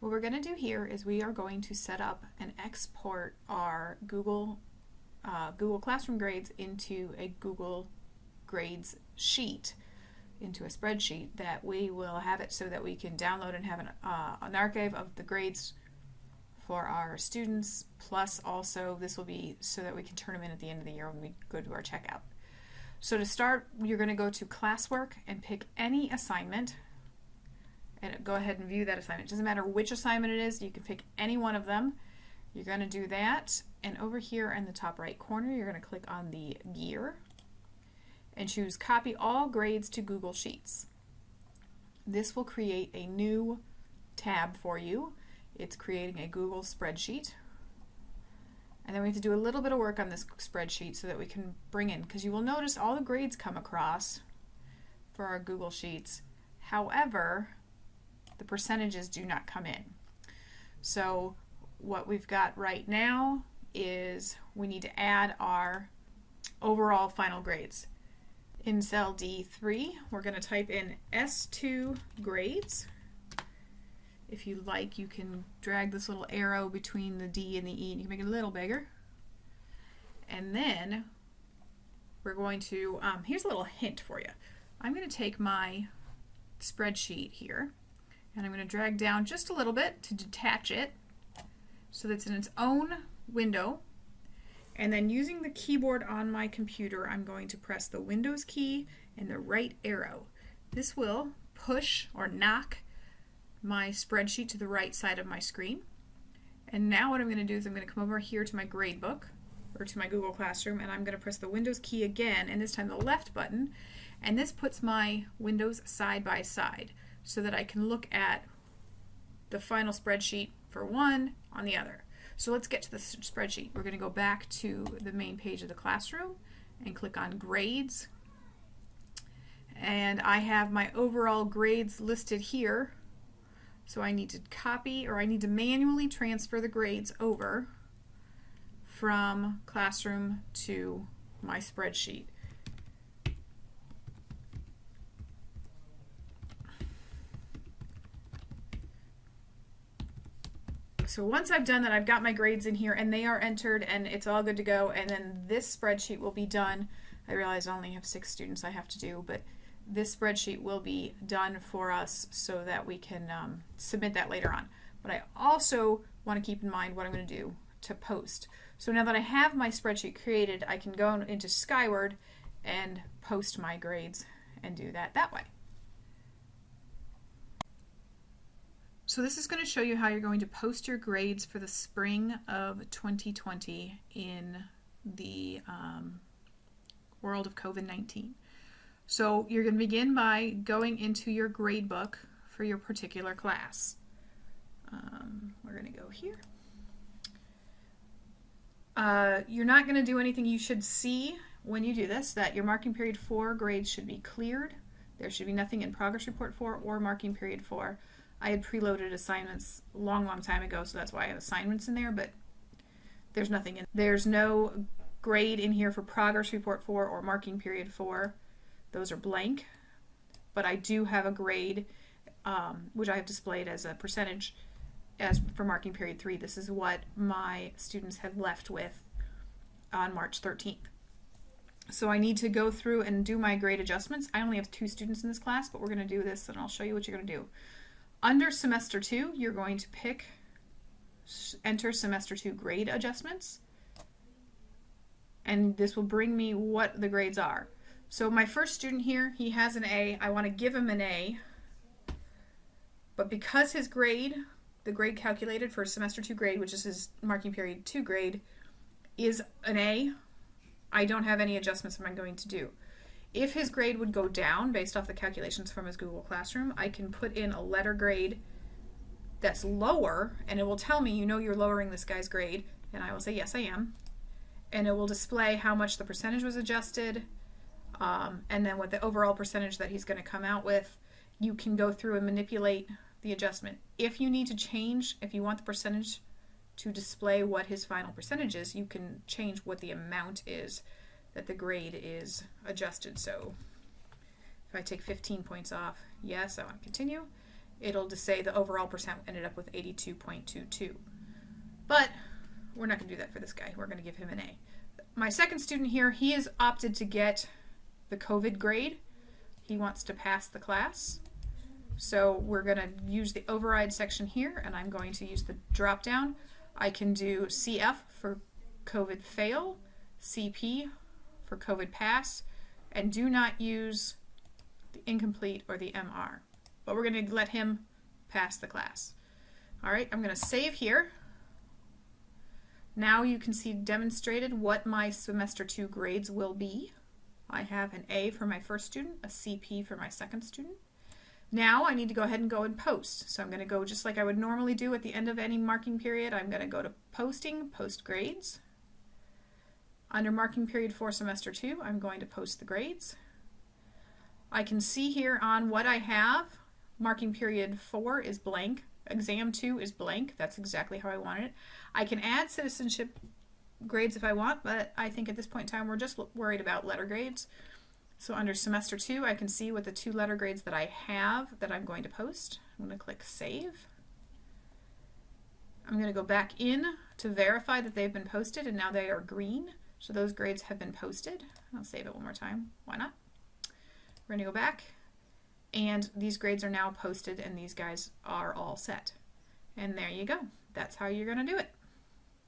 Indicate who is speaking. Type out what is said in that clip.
Speaker 1: What we're going to do here is we are going to set up and export our Google Classroom grades into a Google Grades sheet, into a spreadsheet that we will have it so that we can download and have an archive of the grades for our students, plus also this will be so that we can turn them in at the end of the year when we go to our checkout. So to start, you're going to go to classwork and pick any assignment and go ahead and view that assignment. It doesn't matter which assignment it is, you can pick any one of them. You're going to do that, and over here in the top right corner you're going to click on the gear and choose copy all grades to Google Sheets. This will create a new tab for you. It's creating a Google spreadsheet. And then we have to do a little bit of work on this spreadsheet so that we can bring in, because you will notice all the grades come across for our Google Sheets. However, the percentages do not come in. So what we've got right now is we need to add our overall final grades. In cell D3, we're going to type in S2 grades. If you like, you can drag this little arrow between the D and the E and you can make it a little bigger. And then we're going to, here's a little hint for you. I'm going to take my spreadsheet here and I'm going to drag down just a little bit to detach it so that it's in its own window. And then using the keyboard on my computer, I'm going to press the Windows key and the right arrow. This will push or knock my spreadsheet to the right side of my screen. And now what I'm going to do is I'm going to come over here to my gradebook or to my Google Classroom, and I'm going to press the Windows key again, and this time the left button, and this puts my windows side by side so that I can look at the final spreadsheet for one on the other. So let's get to the spreadsheet. We're going to go back to the main page of the classroom and click on grades, and I have my overall grades listed here. So I need to copy, or I need to manually transfer the grades over from Classroom to my spreadsheet. So once I've done that, I've got my grades in here and they are entered and it's all good to go, and then this spreadsheet will be done. I realize I only have 6 students I have to do, but this spreadsheet will be done for us so that we can submit that later on. But I also want to keep in mind what I'm going to do to post. So now that I have my spreadsheet created, I can go into Skyward and post my grades and do that way. So this is going to show you how you're going to post your grades for the spring of 2020 in the world of COVID-19. So you're going to begin by going into your grade book for your particular class. We're going to go here. You're not going to do anything. You should see when you do this that your marking period 4 grades should be cleared. There should be nothing in progress report 4 or marking period 4. I had preloaded assignments a long time ago, so that's why I have assignments in there, but there's nothing in. There's no grade in here for progress report 4 or marking period 4. Those are blank, but I do have a grade which I have displayed as a percentage as for marking period 3. This is what my students have left with on March 13th. So I need to go through and do my grade adjustments. I only have 2 students in this class, but we're going to do this and I'll show you what you're going to do. Under semester 2, you're going to enter semester 2 grade adjustments, and this will bring me what the grades are. So my first student here, he has an A. I want to give him an A, but because his grade, the grade calculated for semester 2 grade, which is his marking period 2 grade, is an A, I don't have any adjustments I'm going to do. If his grade would go down based off the calculations from his Google Classroom, I can put in a letter grade that's lower, and it will tell me, you know, you're lowering this guy's grade, and I will say, yes, I am. And it will display how much the percentage was adjusted, and then what the overall percentage that he's going to come out with. You can go through and manipulate the adjustment. If you need to change, if you want the percentage to display what his final percentage is, you can change what the amount is that the grade is adjusted. So if I take 15 points off, yes, I want to continue. it'll just say the overall percent ended up with 82.22. But we're not going to do that for this guy. We're going to give him an A. My second student here, he has opted to get the COVID grade. He wants to pass the class. So we're going to use the override section here, and I'm going to use the drop down. I can do CF for COVID fail, CP for COVID pass, and do not use the incomplete or the MR. But we're going to let him pass the class. All right, I'm going to save here. Now you can see demonstrated what my semester 2 grades will be. I have an A for my first student, a CP for my second student. Now I need to go ahead and go and post. So I'm going to go just like I would normally do at the end of any marking period. I'm going to go to posting, post grades. Under marking period for semester 2, I'm going to post the grades. I can see here on what I have, marking period 4 is blank. Exam 2 is blank. That's exactly how I wanted it. I can add citizenship grades if I want, but I think at this point in time we're just worried about letter grades. So under semester 2, I can see what the 2 letter grades that I have that I'm going to post. I'm going to click save. I'm going to go back in to verify that they've been posted, and now they are green. So those grades have been posted. I'll save it one more time. Why not? We're going to go back. And these grades are now posted, and these guys are all set. And there you go. That's how you're going to do it.